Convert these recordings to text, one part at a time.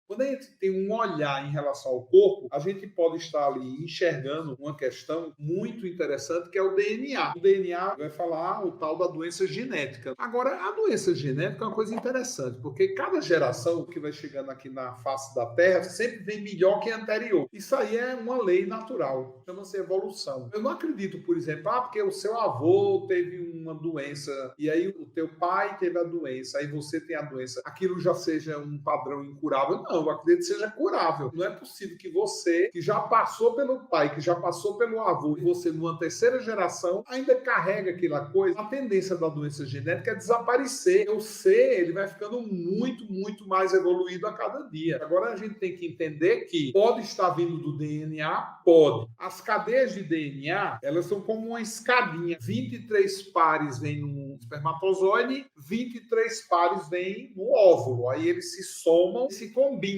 Quando a gente tem um olhar em relação ao corpo, a gente pode estar ali enxergando uma questão muito interessante, que é o DNA. O DNA vai falar o tal da doença genética. Agora, a doença genética é uma coisa interessante, porque cada geração que vai chegando aqui na face da Terra sempre vem melhor que a anterior. Isso aí é uma lei natural, chama-se evolução. Eu não acredito, por exemplo, porque o seu avô teve uma doença, e aí o teu pai teve a doença, aí você tem a doença, aquilo já seja um padrão incurável. Não, eu acredito que seja curável. Não é possível que você, que já passou pelo pai, que já passou pelo avô, e você numa terceira geração, ainda carrega aquela coisa. A tendência da doença genética é desaparecer. O ser, ele vai ficando muito, muito mais evoluído a cada dia. Agora a gente tem que entender que pode estar vindo do DNA, pode. As cadeias de DNA, elas são como uma escadinha. 23 pares vêm no espermatozoide, 23 pares vêm no óvulo. Aí eles se somam e se combinam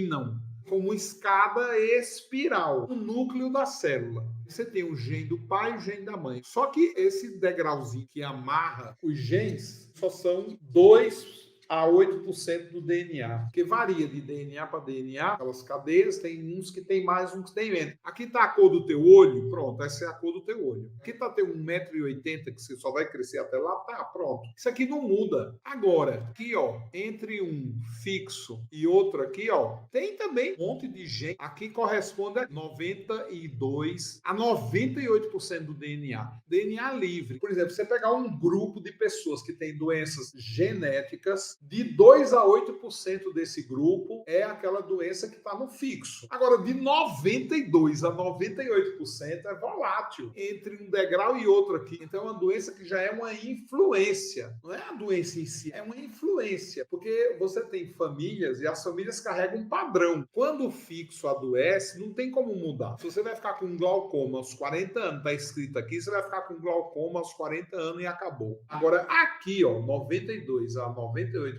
como uma escada espiral no núcleo da célula. Você tem o gene do pai e o gene da mãe. Só que esse degrauzinho que amarra os genes só são 2 a 8% do DNA, porque varia de DNA para DNA, aquelas cadeias, tem uns que tem mais, uns que tem menos. Aqui está a cor do teu olho, pronto, essa é a cor do teu olho. Aqui está teu 1,80 m, que você só vai crescer até lá, tá, pronto. Isso aqui não muda. Agora, aqui, ó, entre um fixo e outro aqui, ó, tem também um monte de gente. Aqui corresponde a 92 a 98% do DNA. DNA livre. Por exemplo, você pegar um grupo de pessoas que tem doenças genéticas, de 2 a 8% desse grupo é aquela doença que está no fixo. Agora, de 92 a 98% é volátil entre um degrau e outro aqui. Então, é uma doença que já é uma influência. Não é a doença em si, é uma influência. Porque você tem famílias e as famílias carregam um padrão. Quando o fixo adoece, não tem como mudar. Se você vai ficar com glaucoma aos 40 anos, está escrito aqui, você vai ficar com glaucoma aos 40 anos e acabou. Agora, aqui, ó, 92 a 98%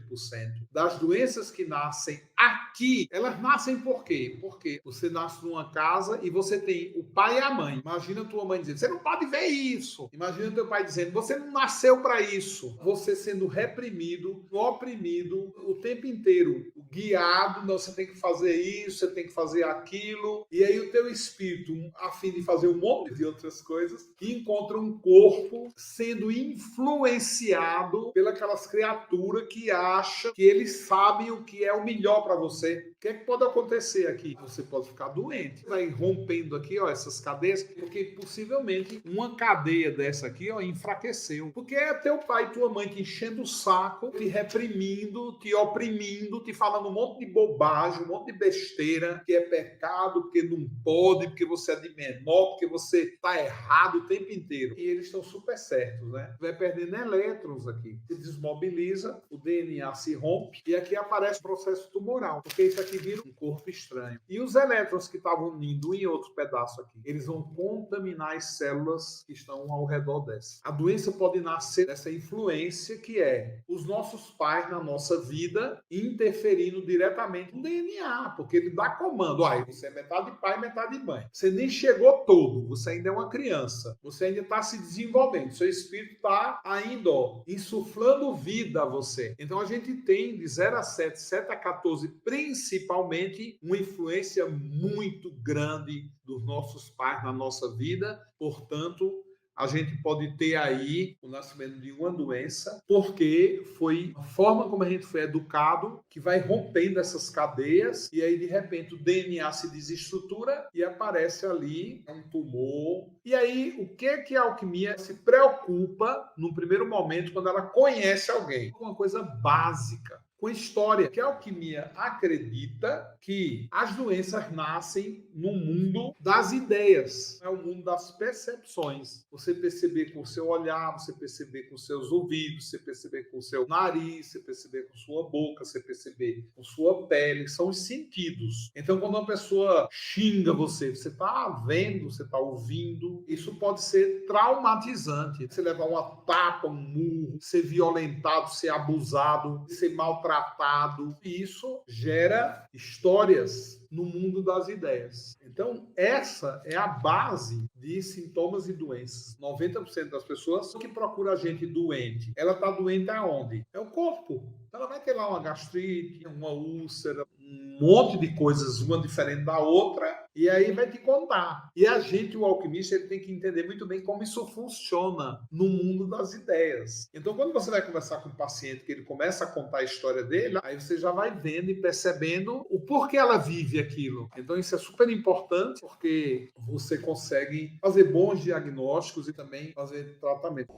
das doenças que nascem aqui, elas nascem por quê? Porque você nasce numa casa e você tem o pai e a mãe. Imagina a tua mãe dizendo, você não pode ver isso. Imagina teu pai dizendo, você não nasceu para isso. Você sendo reprimido, oprimido o tempo inteiro, guiado, não, você tem que fazer isso, você tem que fazer aquilo. E aí o teu espírito, a fim de fazer um monte de outras coisas, encontra um corpo sendo influenciado pelas criaturas que acham que eles sabem o que é o melhor para você. O que é que pode acontecer aqui? Você pode ficar doente. Vai rompendo aqui, ó, essas cadeias, porque possivelmente uma cadeia dessa aqui, ó, enfraqueceu. Porque é teu pai e tua mãe te enchendo o saco, te reprimindo, te oprimindo, te falando um monte de bobagem, um monte de besteira, que é pecado, porque não pode, porque você é de menor, porque você está errado o tempo inteiro. E eles estão super certos, né? Vai perdendo elétrons aqui. Se desmobiliza, o DNA se rompe e aqui aparece o processo tumoral, porque isso aqui vira um corpo estranho. E os elétrons que estavam unindo em outro pedaço aqui, eles vão contaminar as células que estão ao redor dessa. A doença pode nascer dessa influência que é os nossos pais na nossa vida interferindo diretamente no DNA, porque ele dá comando. Aí você é metade pai, metade mãe. Você nem chegou todo, você ainda é uma criança. Você ainda está se desenvolvendo. Seu espírito está ainda, ó, insuflando vida a você. Então a gente tem de 0 a 7, 7 a 14, principalmente uma influência muito grande dos nossos pais na nossa vida. Portanto, a gente pode ter aí o nascimento de uma doença, porque foi a forma como a gente foi educado que vai rompendo essas cadeias e aí de repente o DNA se desestrutura e aparece ali um tumor. E aí o que a alquimia se preocupa no primeiro momento quando ela conhece alguém? Uma coisa básica. Com história, que a alquimia acredita que as doenças nascem no mundo das ideias, é o mundo das percepções. Você perceber com o seu olhar, você perceber com os seus ouvidos, você perceber com o seu nariz, você perceber com sua boca, você perceber com sua pele, são os sentidos. Então, quando uma pessoa xinga você está vendo, você está ouvindo, isso pode ser traumatizante. Você levar uma tapa, um murro, ser violentado, ser abusado, ser maltratado, e isso gera histórias no mundo das ideias. Então, essa é a base de sintomas e doenças. 90% das pessoas que procuram a gente doente, ela está doente aonde? É o corpo. Ela vai ter lá uma gastrite, uma úlcera, monte de coisas, uma diferente da outra, e aí vai te contar. E a gente, o alquimista, ele tem que entender muito bem como isso funciona no mundo das ideias. Então, quando você vai conversar com um paciente, que ele começa a contar a história dele, aí você já vai vendo e percebendo o porquê ela vive aquilo. Então, isso é super importante, porque você consegue fazer bons diagnósticos e também fazer tratamento.